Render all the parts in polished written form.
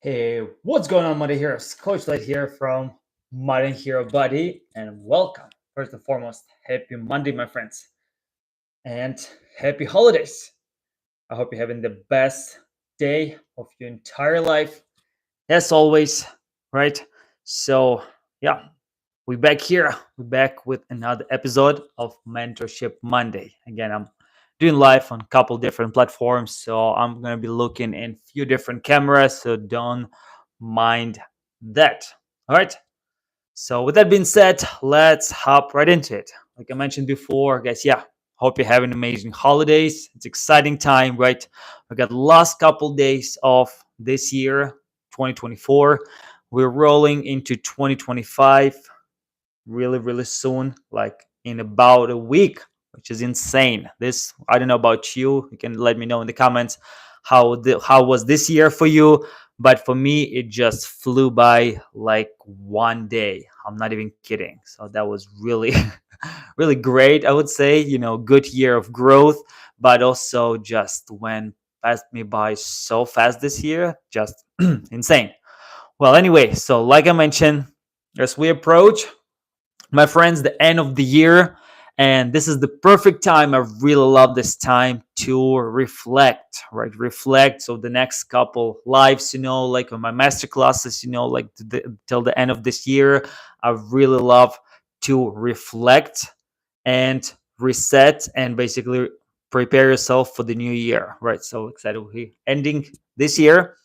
Hey, what's going on, Muddy Heroes? Coach Light here from Muddy Hero Buddy, and welcome. First and foremost, happy Monday, my friends, and happy holidays. I hope you're having the best day of your entire life, as always, right? So, yeah, we're back here. We're back with another episode of Mentorship Monday. Again, I'm doing live on a couple different platforms, so I'm gonna be looking in few different cameras, so don't mind that. All right. So with that being said, let's hop right into it. Like I mentioned before, guys, yeah, hope you're having amazing holidays. It's exciting time, right? We got last couple days of this year, 2024. We're rolling into 2025 really, really soon, like in about a week, which is insane. This, I don't know about you. You can let me know in the comments how was this year for you. But for me, it just flew by like one day. I'm not even kidding. So that was really, really great. I would say, good year of growth, but also just went past me by so fast this year, just insane. Well, anyway, so like I mentioned, as we approach, my friends, the end of the year, and this is the perfect time. I really love this time to reflect, right? Reflect. So the next couple lives, like on my master classes, like till the end of this year, I really love to reflect and reset and basically prepare yourself for the new year, right? So excited we're ending this year,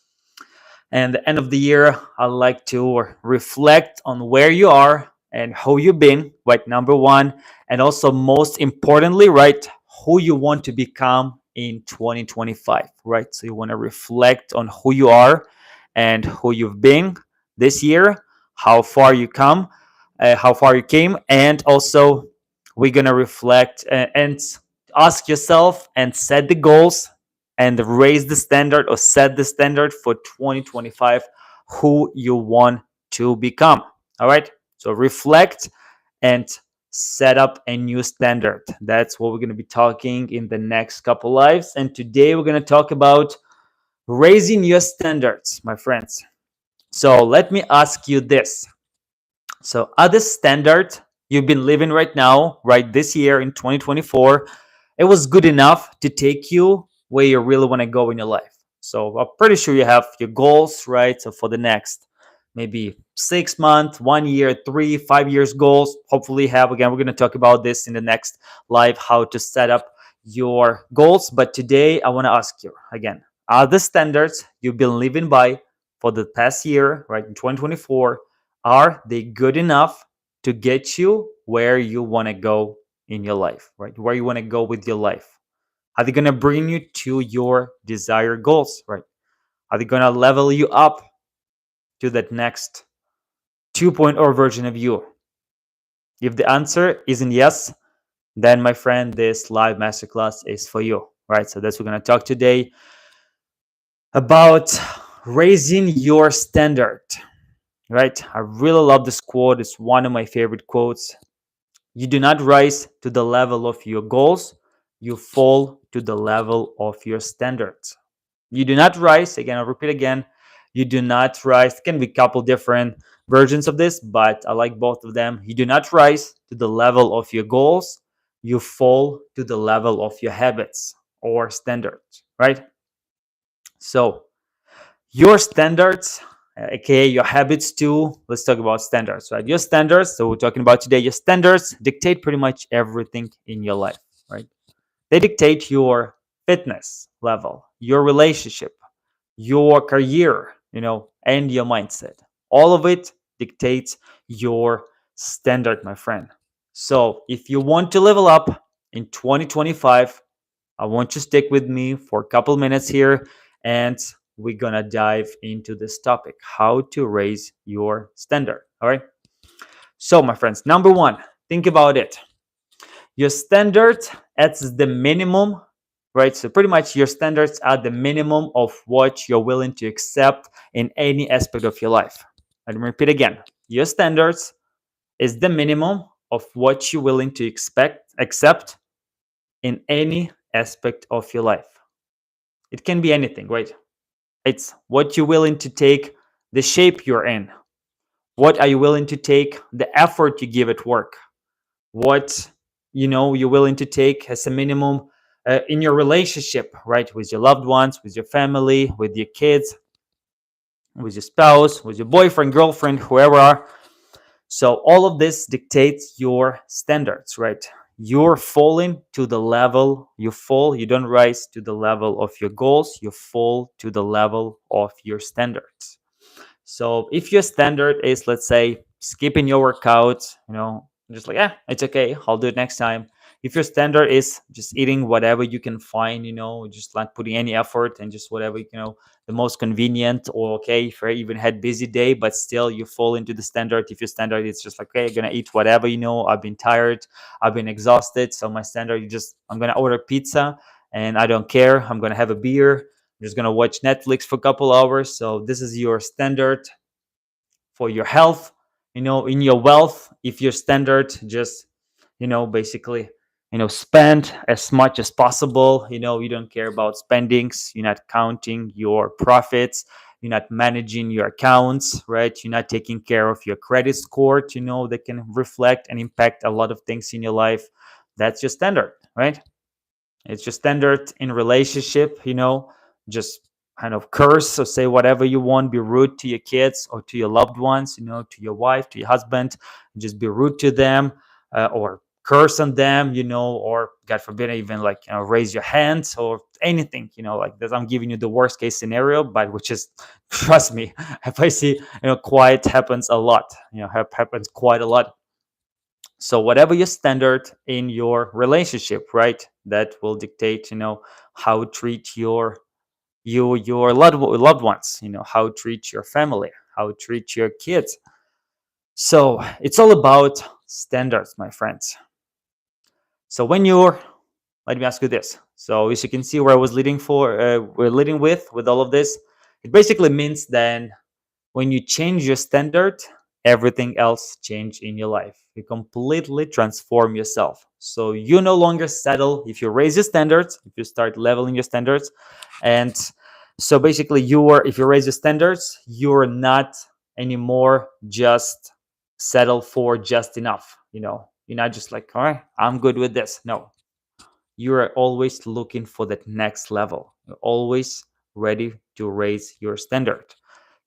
and the end of the year, I like to reflect on where you are and how you've been, right? Number one. And also, most importantly, right, who you want to become in 2025, right? So you want to reflect on who you are and who you've been this year, how far you come, how far you came, and also we're gonna reflect and ask yourself and set the goals and raise the standard or set the standard for 2025, who you want to become. All right. So reflect and set up a new standard. That's what we're going to be talking in the next couple lives. And today we're going to talk about raising your standards, my friends. So let me ask you this. So, are the standard you've been living right now, right this year in 2024, it was good enough to take you where you really want to go in your life? So, I'm pretty sure you have your goals, right? So, for the next maybe 6 months, 1 year, 3, 5 years goals. Hopefully, have again, we're going to talk about this in the next live how to set up your goals. But today, I want to ask you again, are the standards you've been living by for the past year, right, in 2024? Are they good enough to get you where you want to go in your life, right? Where you want to go with your life? Are they going to bring you to your desired goals, right? Are they going to level you up to that next 2.0 version of you? If the answer isn't yes, then my friend, this live masterclass is for you, right? So that's what we're going to talk today about raising your standard, right? I really love this quote. It's one of my favorite quotes. You do not rise to the level of your goals, you fall to the level of your standards. You do not rise, again, I'll repeat again, you do not rise. It can be a couple different versions of this, but I like both of them. You do not rise to the level of your goals, you fall to the level of your habits or standards, right? So, your standards, aka your habits too. Let's talk about standards, right? Your standards, so we're talking about today, your standards dictate pretty much everything in your life, right? They dictate your fitness level, your relationship, your career, and your mindset. All of it dictates your standard, my friend. So if you want to level up in 2025, I want you to stick with me for a couple minutes here, and we're gonna dive into this topic, how to raise your standard. All right. So, my friends, number one, think about it. Your standard at the minimum, right? So, pretty much your standards are the minimum of what you're willing to accept in any aspect of your life. Let me repeat again. Your standards is the minimum of what you're willing to accept in any aspect of your life. It can be anything, right? It's what you're willing to take, the shape you're in. What are you willing to take, the effort you give at work? What you're willing to take as a minimum in your relationship, right? With your loved ones, with your family, with your kids, with your spouse, with your boyfriend, girlfriend, whoever are. So all of this dictates your standards, right? You're falling to the level you fall. You don't rise to the level of your goals. You fall to the level of your standards. So if your standard is, let's say, skipping your workouts, just like, yeah, it's okay, I'll do it next time. If your standard is just eating whatever you can find, just not putting any effort and just whatever, the most convenient, or okay, if I even had busy day, but still you fall into the standard. If your standard is just like, okay, I'm gonna eat whatever, I've been tired, I've been exhausted. So my standard, I'm gonna order pizza and I don't care. I'm gonna have a beer. I'm just gonna watch Netflix for a couple hours. So this is your standard for your health, in your wealth. If your standard just, basically, spend as much as possible. You don't care about spendings. You're not counting your profits. You're not managing your accounts, right? You're not taking care of your credit score, that can reflect and impact a lot of things in your life. That's your standard, right? It's just standard in relationship, just kind of curse or say whatever you want, be rude to your kids or to your loved ones, to your wife, to your husband, just be rude to them, or curse on them, or God forbid, even like, raise your hands or anything, like this. I'm giving you the worst case scenario, but which is, trust me, if I see, quiet happens a lot, happens quite a lot. So whatever your standard in your relationship, right, that will dictate, how treat your loved ones, how treat your family, how treat your kids. So it's all about standards, my friends. So when you're, let me ask you this. So as you can see where I was we're leading with all of this, it basically means then when you change your standard, everything else change in your life. You completely transform yourself. So you no longer settle. If you raise your standards, if you start leveling your standards, and so basically if you raise your standards, you're not anymore just settle for just enough. You're not just like, all right, I'm good with this. No, you are always looking for that next level. You're always ready to raise your standard.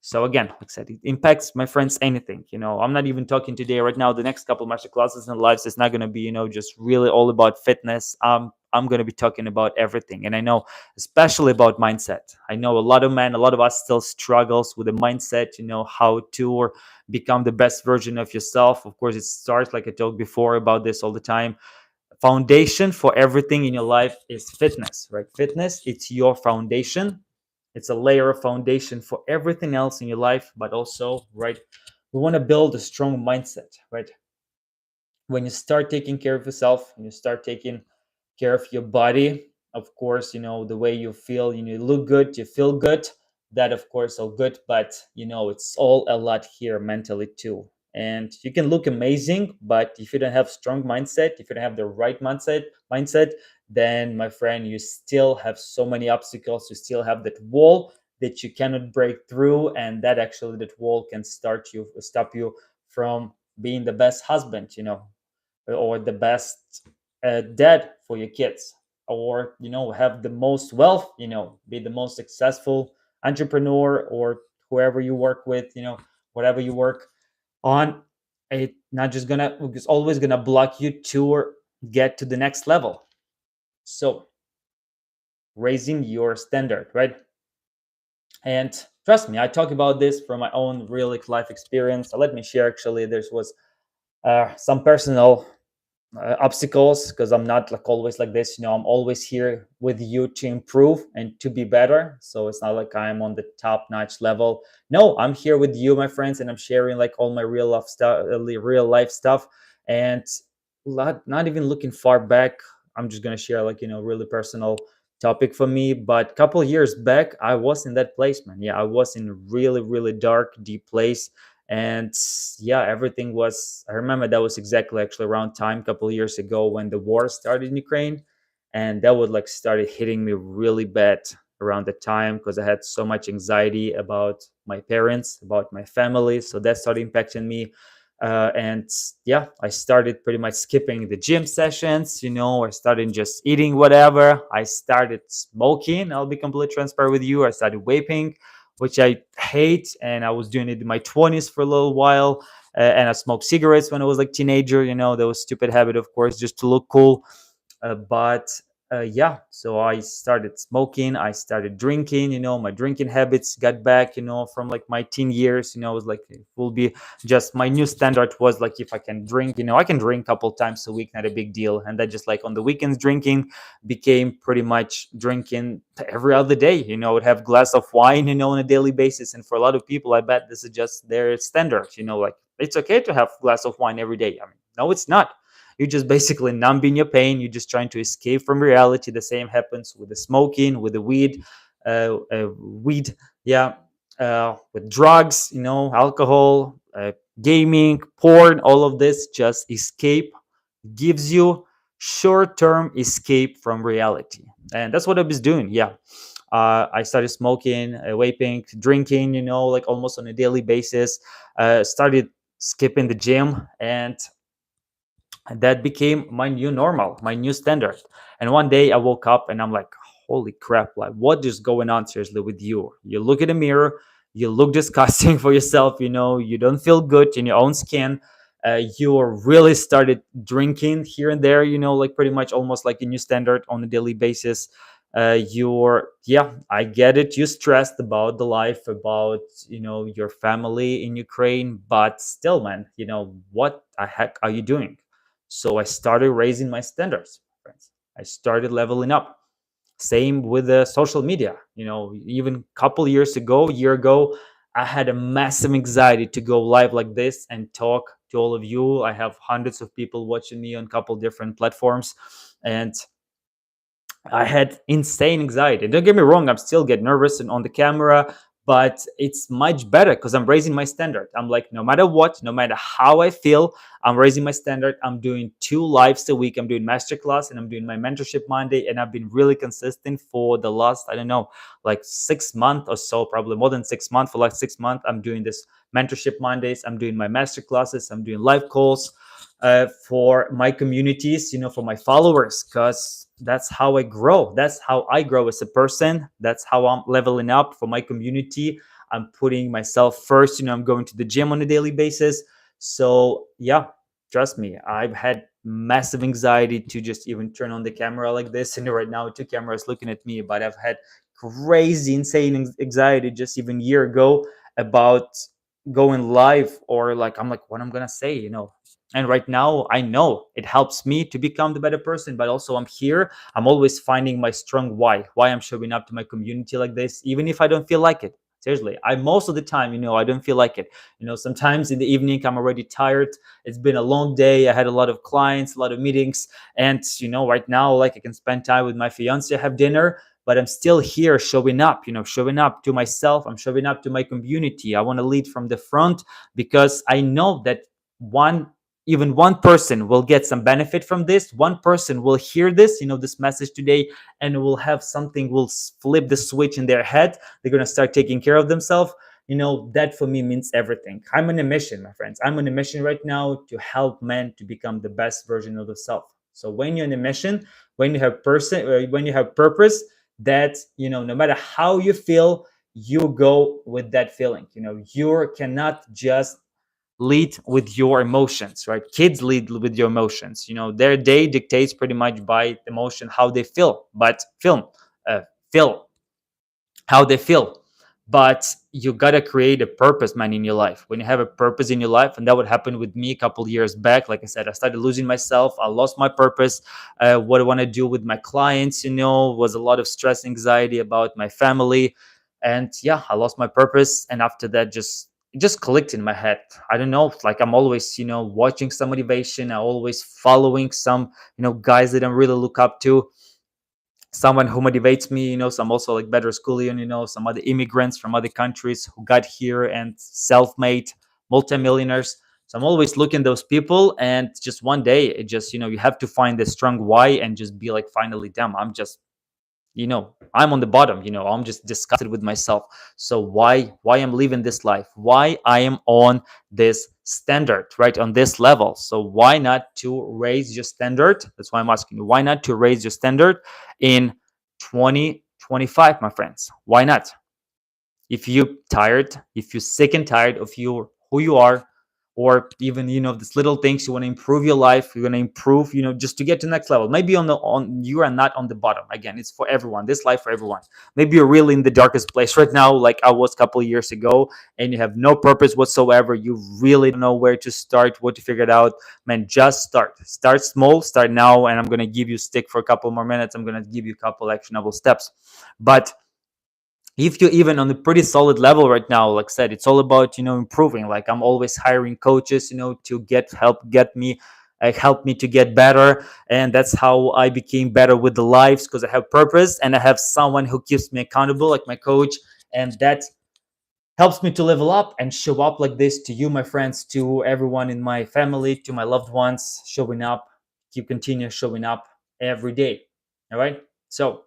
So again, like I said, it impacts, my friends, anything. I'm not even talking today, right now. The next couple of master classes and lives is not going to be, just really all about fitness. I'm going to be talking about everything, and I know, especially about mindset. I know a lot of us still struggles with the mindset. How to or become the best version of yourself. Of course, it starts, like I talked before about this all the time. Foundation for everything in your life is fitness, right? Fitness, it's your foundation. It's a layer of foundation for everything else in your life. But also, right, we want to build a strong mindset, right? When you start taking care of yourself, and you start taking care of your body, of course, the way you feel, you look good, you feel good, that of course all good. But it's all a lot here mentally too. And you can look amazing, but if you don't have strong mindset, if you don't have the right mindset, then my friend, you still have so many obstacles. You still have that wall that you cannot break through, and that wall can stop you from being the best husband, or the best dad for your kids, or have the most wealth, be the most successful entrepreneur, or whoever you work with, whatever you work on. It not just gonna It's always gonna block you to get to the next level. So raising your standard, right? And trust me, I talk about this from my own real life experience. So let me share. Actually, there was some personal obstacles, because I'm not like always like this. I'm always here with you to improve and to be better. So it's not like I'm on the top notch level. No, I'm here with you, my friends, and I'm sharing like all my real life stuff, and not even looking far back. I'm just gonna share like really personal topic for me. But couple years back, I was in that place, man. Yeah, I was in really dark, deep place. And yeah, everything was, I remember that was exactly actually around time a couple of years ago when the war started in Ukraine, and that would like started hitting me really bad, around the time because I had so much anxiety about my parents, about my family. So that started impacting me. And yeah, I started pretty much skipping the gym sessions. I started just eating whatever. I started smoking. I'll be completely transparent with you. I started vaping, which I hate, and I was doing it in my 20s for a little while. And I smoked cigarettes when I was like teenager. That was stupid habit, of course, just to look cool. But yeah, so I started smoking, I started drinking. My drinking habits got back, from like my teen years. I was like, it will be just my new standard was like, if I can drink, I can drink a couple times a week, not a big deal. And then just like on the weekends, drinking became pretty much drinking every other day. I would have glass of wine, on a daily basis. And for a lot of people, I bet this is just their standard. Like it's okay to have glass of wine every day. I mean, no, it's not. You're just basically numbing your pain. You're just trying to escape from reality. The same happens with the smoking, with the weed, yeah, with drugs, alcohol, gaming, porn. All of this just escape, gives you short-term escape from reality, and that's what I was doing. Yeah, I started smoking, vaping, drinking, like almost on a daily basis. Started skipping the gym, and that became my new normal, my new standard. And one day I woke up and I'm like, holy crap, like what is going on seriously with you? You look in the mirror, you look disgusting for yourself, you don't feel good in your own skin. You really started drinking here and there, like pretty much almost like a new standard on a daily basis. Yeah, I get it. You're stressed about the life, about, your family in Ukraine, but still, man, what the heck are you doing? So I started raising my standards, friends. I started leveling up. Same with the social media. Even a couple years ago, year ago, I had a massive anxiety to go live like this and talk to all of you. I have hundreds of people watching me on a couple different platforms, and I had insane anxiety. Don't get me wrong, I'm still get nervous and on the camera, but it's much better because I'm raising my standard. I'm like, no matter what, no matter how I feel, I'm raising my standard. I'm doing 2 lives a week. I'm doing masterclass and I'm doing my mentorship Monday. And I've been really consistent for the last, I don't know, like 6 months or so, probably more than 6 months. For like 6 months, I'm doing this mentorship Mondays. I'm doing my masterclasses. I'm doing live calls for my communities, for my followers, because that's how I grow. That's how I grow as a person. That's how I'm leveling up for my community. I'm putting myself first. I'm going to the gym on a daily basis. So, yeah, trust me, I've had massive anxiety to just even turn on the camera like this. And right now, 2 cameras looking at me, but I've had crazy, insane anxiety just even a year ago about going live, or like, I'm like, what I'm going to say, and right now, I know it helps me to become the better person, but also I'm here. I'm always finding my strong why I'm showing up to my community like this, even if I don't feel like it. Seriously, I most of the time, I don't feel like it. Sometimes in the evening, I'm already tired. It's been a long day. I had a lot of clients, a lot of meetings. And, right now, like I can spend time with my fiance, have dinner, but I'm still here showing up, showing up to myself. I'm showing up to my community. I want to lead from the front because I know that even one person will get some benefit from this. One person will hear this, this message today, and will have something, will flip the switch in their head. They're going to start taking care of themselves. That for me means everything. I'm on a mission, my friends. I'm on a mission right now to help men to become the best version of themselves. So when you're on a mission, when you have when you have purpose, that, no matter how you feel, you go with that feeling. You cannot just lead with your emotions, right? Kids lead with your emotions. Their day dictates pretty much by emotion, how they feel, but feel how they feel. But you gotta create a purpose, man, in your life. When you have a purpose in your life, and that would happen with me a couple years back. Like I said, I started losing myself. I lost my purpose. What I want to do with my clients, was a lot of stress, anxiety about my family, and yeah, I lost my purpose. And after that, it just clicked in my head. I don't know, like I'm always, watching some motivation. I always following some, guys that I really look up to, someone who motivates me, some also like better schooling, some other immigrants from other countries who got here and self-made multimillionaires. So I'm always looking those people, and just one day it just, you have to find the strong why and just be like, finally, damn, I'm just I'm on the bottom. I'm just disgusted with myself. So why I'm living this life, why I am on this standard, right, on this level. So why not to raise your standard? That's why I'm asking you, why not to raise your standard in 2025, my friends? Why not? If you're tired, if you're sick and tired of who you are, or even these little things, you want to improve your life, you're going to improve, just to get to the next level. Maybe on you are not on the bottom. Again, it's for everyone, this life for everyone. Maybe you're really in the darkest place right now, like I was a couple of years ago, and you have no purpose whatsoever. You really don't know where to start, what to figure it out. Man, just start small, start now. And I'm going to give you stick for a couple more minutes. I'm going to give you a couple actionable steps. But if you're even on a pretty solid level right now, like I said, it's all about improving. Like I'm always hiring coaches to help me to get better. And that's how I became better with the lives, because I have purpose and I have someone who keeps me accountable, like my coach. And that helps me to level up and show up like this to you, my friends, to everyone in my family, to my loved ones. Showing up, keep continue showing up every day. All right, so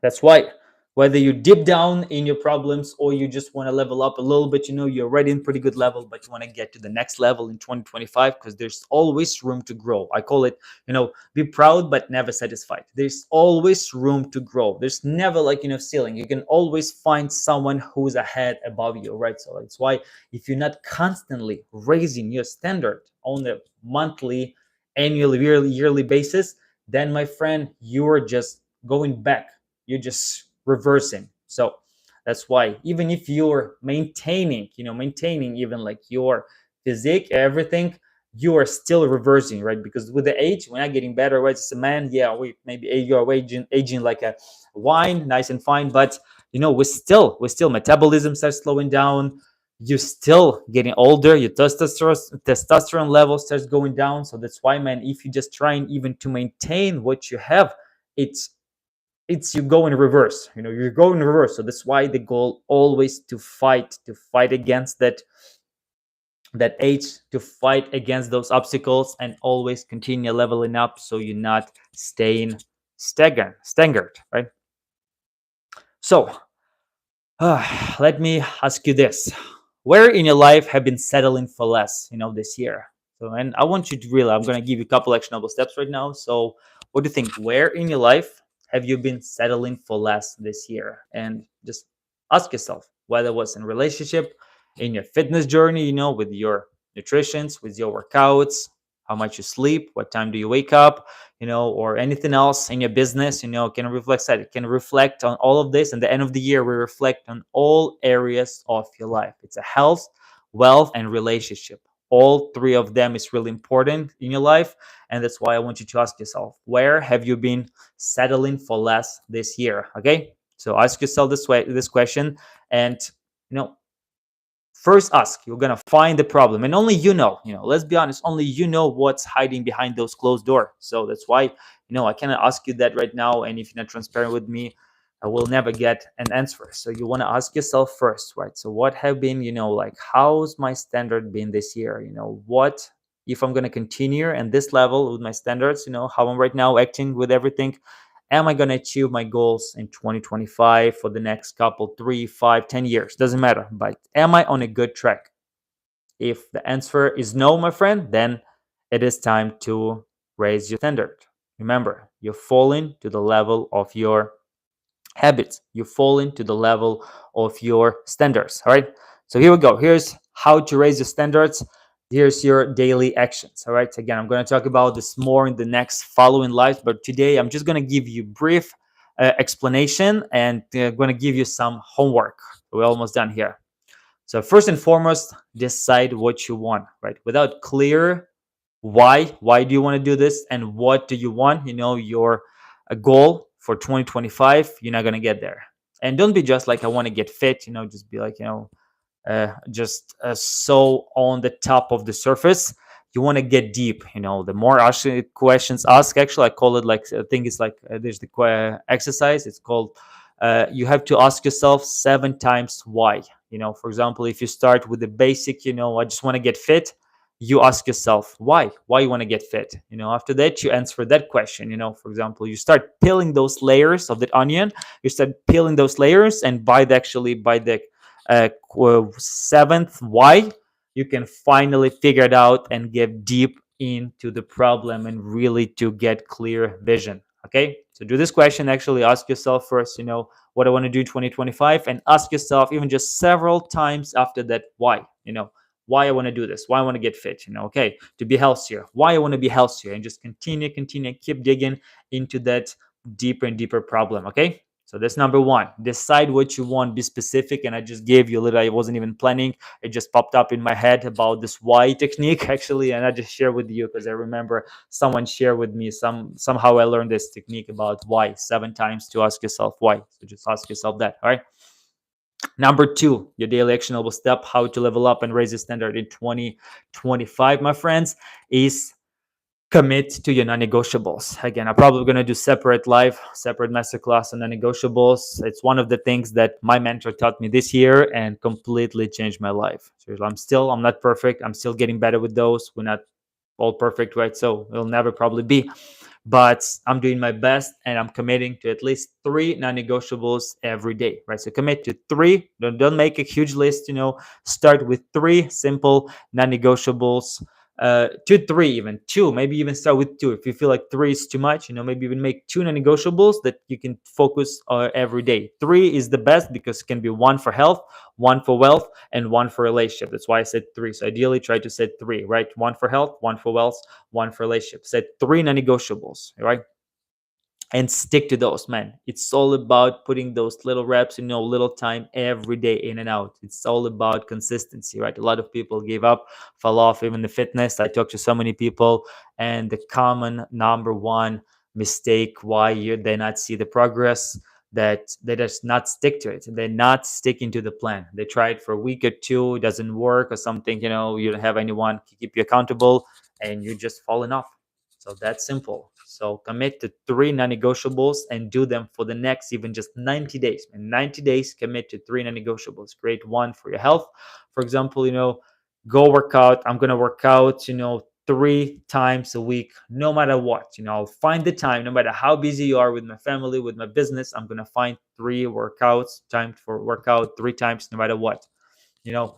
that's why, whether you dip down in your problems or you just want to level up a little bit, you're already in pretty good level, but you want to get to the next level in 2025, because there's always room to grow. I call it, be proud but never satisfied. There's always room to grow. There's never like, ceiling. You can always find someone who's ahead above you, right? So that's why if you're not constantly raising your standard on a monthly, annual, yearly basis, then my friend, you're just going back, you're just reversing. So that's why, even if you're maintaining even like your physique, everything, you are still reversing, right? Because with the age, we're not getting better, right? As a man, yeah, we maybe you're aging like a wine, nice and fine, but we still metabolism starts slowing down. You're still getting older, your testosterone level starts going down. So that's why, man, if you just trying even to maintain what you have, it's you go in reverse. You're going in reverse. So that's why the goal always to fight against that age, to fight against those obstacles, and always continue leveling up, so you're not staying staggered, right? So let me ask you this: where in your life have been settling for less this year? So, and I want you to really, I'm going to give you a couple actionable steps right now. So what do you think, where in your life have you been settling for less this year? And just ask yourself, whether it was in relationship, in your fitness journey, with your nutritions, with your workouts, how much you sleep, what time do you wake up, or anything else in your business, can reflect on all of this. And the end of the year, we reflect on all areas of your life. It's a health, wealth, and relationship. All three of them is really important in your life. And that's why I want you to ask yourself, where have you been settling for less this year? Okay. So ask yourself this question, and you know, first ask, you're gonna find the problem, and only let's be honest, only what's hiding behind those closed doors. So that's why I cannot ask you that right now, and if you're not transparent with me, I will never get an answer. So you want to ask yourself first, right? So what have been, like, how's my standard been this year? What if I'm going to continue and this level with my standards, how I'm right now acting with everything, am I going to achieve my goals in 2025 for the next couple, 3, 5, 10 years? Doesn't matter. But am I on a good track? If the answer is no, my friend, then it is time to raise your standard. Remember, you're falling to the level of your habits. You fall into the level of your standards. All right. So here we go. Here's how to raise your standards. Here's your daily actions. All right. Again, I'm going to talk about this more in the next following lives, but today I'm just going to give you brief explanation, and I'm going to give you some homework. We're almost done here. So first and foremost, decide what you want, right? Without clear why do you want to do this, and what do you want, your a goal for 2025, you're not going to get there. And don't be just like, I want to get fit, just be like, just so on the top of the surface. You want to get deep. The more actually questions ask, actually I call it like, I think it's like, there's the exercise, it's called, you have to ask yourself 7 times why. For example, if you start with the basic, I just want to get fit, you ask yourself why you want to get fit. After that, you answer that question. For example, you start peeling those layers of that onion. You start peeling those layers, and by the seventh why, you can finally figure it out and get deep into the problem and really to get clear vision. Okay, so do this question. Actually ask yourself first, what I want to do in 2025, and ask yourself even just several times after that why I want to do this, why I want to get fit, okay, to be healthier, why I want to be healthier, and just continue, keep digging into that deeper and deeper problem. Okay. So that's number one. Decide what you want, be specific. And I just gave you a little, I wasn't even planning. It just popped up in my head about this why technique, actually. And I just share with you because I remember someone shared with me somehow I learned this technique about why 7 times to ask yourself why. So just ask yourself that. All right. Number two, your daily actionable step, how to level up and raise your standard in 2025, my friends, is commit to your non-negotiables. Again, I'm probably going to do separate masterclass on non-negotiables. It's one of the things that my mentor taught me this year and completely changed my life. So I'm not perfect. I'm still getting better with those. We're not all perfect, right? So it'll never probably be, but I'm doing my best and I'm committing to at least 3 non-negotiables every day, right? So commit to 3. Don't make a huge list, start with 3 simple non-negotiables, 2, 3, even 2, maybe even start with 2. If you feel like 3 is too much, maybe even make 2 non-negotiables that you can focus every day. 3 is the best because it can be 1 for health, 1 for wealth, and 1 for relationship. That's why I said 3. So ideally try to set 3, right? 1 for health, 1 for wealth, 1 for relationship. Set 3 non-negotiables, right? And stick to those, man. It's all about putting those little reps, little time every day in and out. It's all about consistency, right? A lot of people give up, fall off, even the fitness. I talk to so many people, and the common number one mistake why they not see the progress, that they just not stick to it. They're not sticking to the plan. They try it for a week or two, it doesn't work or something, you don't have anyone to keep you accountable, and you're just falling off. So that's simple. So commit to 3 non-negotiables and do them for the next even just 90 days. In 90 days, commit to 3 non-negotiables. Create 1 for your health. For example, go work out. I'm gonna work out, 3 times a week, no matter what. I'll find the time, no matter how busy you are with my family, with my business. I'm gonna find 3 workouts, time for workout 3 times, no matter what. You know,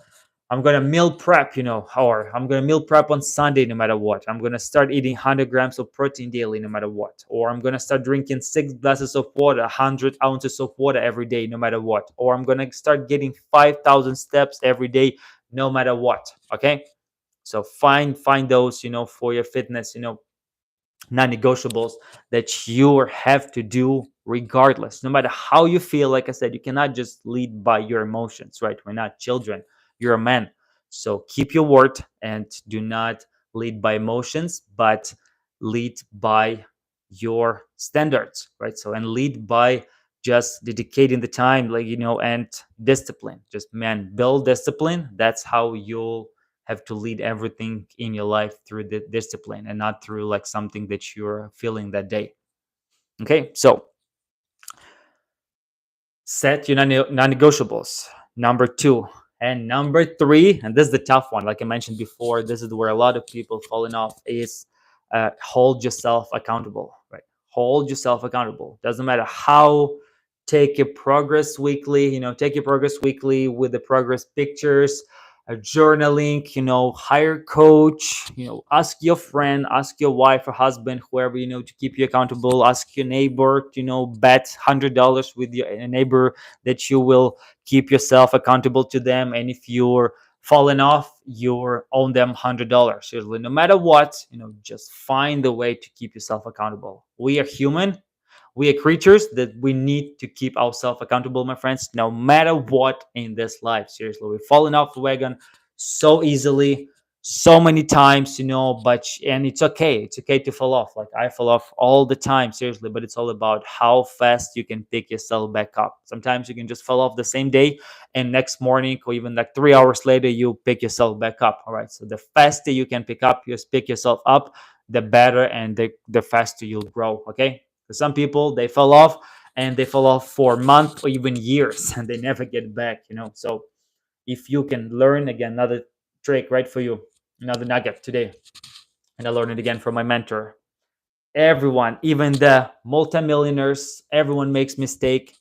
I'm gonna meal prep, or I'm gonna meal prep on Sunday no matter what. I'm gonna start eating 100 grams of protein daily no matter what. Or I'm gonna start drinking 6 glasses of water, 100 ounces of water every day no matter what. Or I'm gonna start getting 5,000 steps every day no matter what. Okay, so find those, for your fitness, non-negotiables that you have to do regardless, no matter how you feel. Like I said, you cannot just lead by your emotions, right? We're not children, you're a man. So keep your word and do not lead by emotions, but lead by your standards, right? So, and lead by just dedicating the time, and discipline. Just, man, build discipline. That's how you'll have to lead everything in your life through the discipline, and not through like something that you're feeling that day. Okay, so set your non-negotiables. Number 2. And number 3, and this is the tough one, like I mentioned before, this is where a lot of people falling off, is hold yourself accountable, right? Hold yourself accountable. Doesn't matter how. Take your progress weekly, take your progress weekly with the progress pictures, journaling, hire coach, ask your friend, ask your wife or husband, whoever, to keep you accountable. Ask your neighbor, bet $100 with your neighbor that you will keep yourself accountable to them. And if you're falling off, you own them $100. Seriously, no matter what, just find the way to keep yourself accountable. We are human. We are creatures that we need to keep ourselves accountable, my friends, no matter what in this life. Seriously, we've fallen off the wagon so easily, so many times, and it's okay. It's okay to fall off. Like I fall off all the time, seriously, but it's all about how fast you can pick yourself back up. Sometimes you can just fall off the same day, and next morning or even like 3 hours later, you pick yourself back up. All right. So the faster you can pick yourself up, the better, and the faster you'll grow. Okay. Some people, they fell off, and they fall off for months or even years, and they never get back. So if you can learn, again, another trick, right, for you, Another nugget today, and I learned it again from my mentor. Everyone, even the multimillionaires, everyone makes mistake.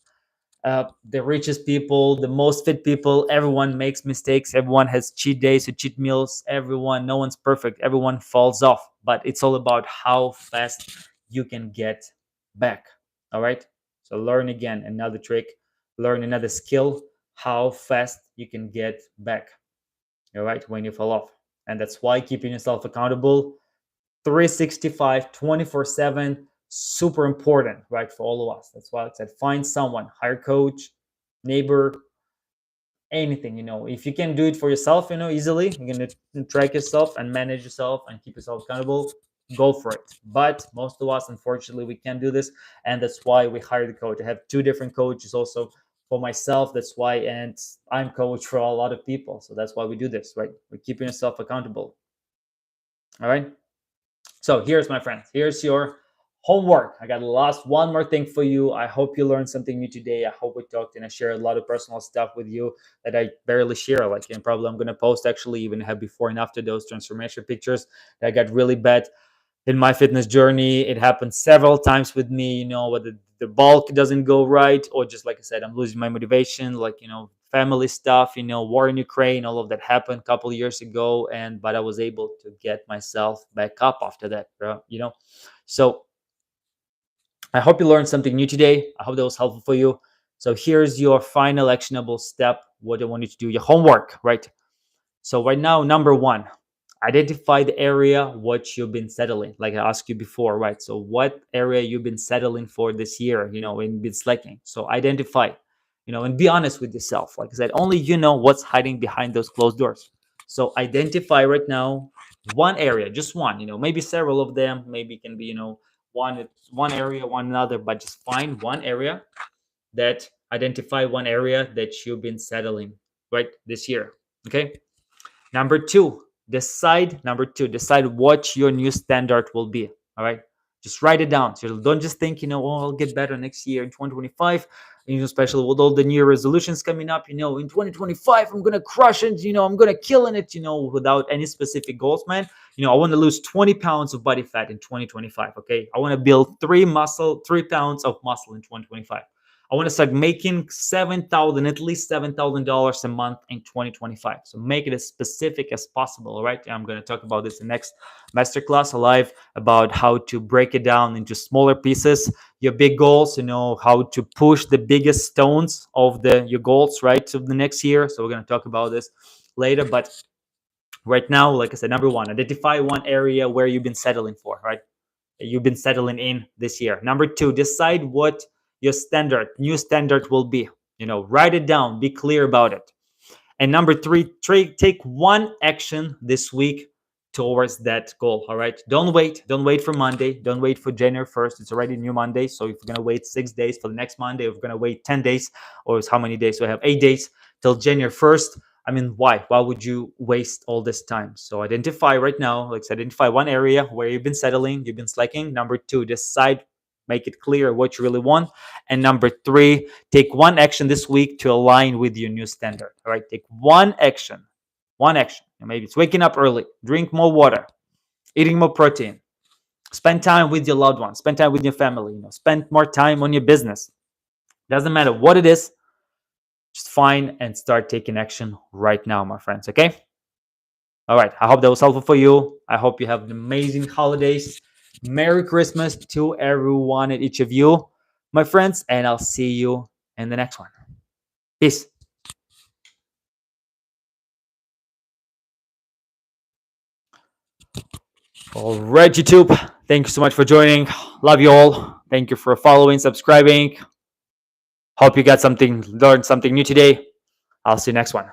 The richest people, the most fit people, everyone makes mistakes. Everyone has cheat days or cheat meals. Everyone, no one's perfect. Everyone falls off, but it's all about how fast you can get back. All right. So learn again another trick, learn another skill, how fast you can get back. All right. When you fall off. And that's why keeping yourself accountable 365, 24/7, super important, right, for all of us. That's why I said find someone, hire coach, neighbor, anything, if you can do it for yourself, easily, you can track yourself and manage yourself and keep yourself accountable, go for it. But most of us, unfortunately, we can't do this. And that's why we hired a coach. I have two different coaches also for myself. That's why, and I'm coach for a lot of people. So that's why we do this, right? We're keeping yourself accountable. All right. So here's, my friends, here's your homework. I got last one more thing for you. I hope you learned something new today. I hope we talked and I shared a lot of personal stuff with you that I barely share. Like, and probably I'm gonna post, actually even have before and after those transformation pictures that got really bad in my fitness journey. It happened several times with me, whether the bulk doesn't go right, or just like I said, I'm losing my motivation, like, family stuff, war in Ukraine, all of that happened a couple of years ago. But I was able to get myself back up after that, So I hope you learned something new today. I hope that was helpful for you. So here's your final actionable step. What I want you to do, your homework, right? So right now, number one, identify the area what you've been settling. Like I asked you before, right? So what area you've been settling for this year, and been slacking. So identify, and be honest with yourself. Like I said, only you know what's hiding behind those closed doors. So identify right now one area, just one, maybe several of them, maybe it can be, one area, one another, but just find one area that identify one area that you've been settling right this year. Okay. Number two, decide what your new standard will be. All right. Just write it down. So don't just think, I'll get better next year in 2025. Especially with all the new resolutions coming up, in 2025, I'm gonna crush it, I'm gonna kill in it, without any specific goals, man. I want to lose 20 pounds of body fat in 2025. Okay. I want to build 3 pounds of muscle in 2025. I want to start making at least $7,000 a month in 2025. So make it as specific as possible. All right. I'm going to talk about this in the next masterclass live about how to break it down into smaller pieces. Your big goals, how to push the biggest stones of your goals, right, of the next year. So we're going to talk about this later. But right now, like I said, number one, identify one area where you've been settling for, right? You've been settling in this year. Number two, decide what your new standard will be. Write it down, be clear about it. And number three, take one action this week towards that goal. All right. Don't wait for Monday. Don't wait for January 1st. It's already new Monday. So if you're going to wait 6 days for the next Monday, if you're going to wait 10 days, or how many days? So I have 8 days till January 1st. I mean, why? Why would you waste all this time? So identify right now, identify one area where you've been settling, you've been slacking. Number two, decide, make it clear what you really want. And number three, take one action this week to align with your new standard. All right, take one action. Maybe it's waking up early, drink more water, eating more protein, spend time with your loved ones, spend time with your family, spend more time on your business. Doesn't matter what it is, just find and start taking action right now, my friends. Okay. All right. I hope that was helpful for you. I hope you have an amazing holidays. Merry Christmas to everyone and each of you, my friends, and I'll see you in the next one. Peace. All right, YouTube. Thank you so much for joining. Love you all. Thank you for following, subscribing. Hope you learned something new today. I'll see you next one.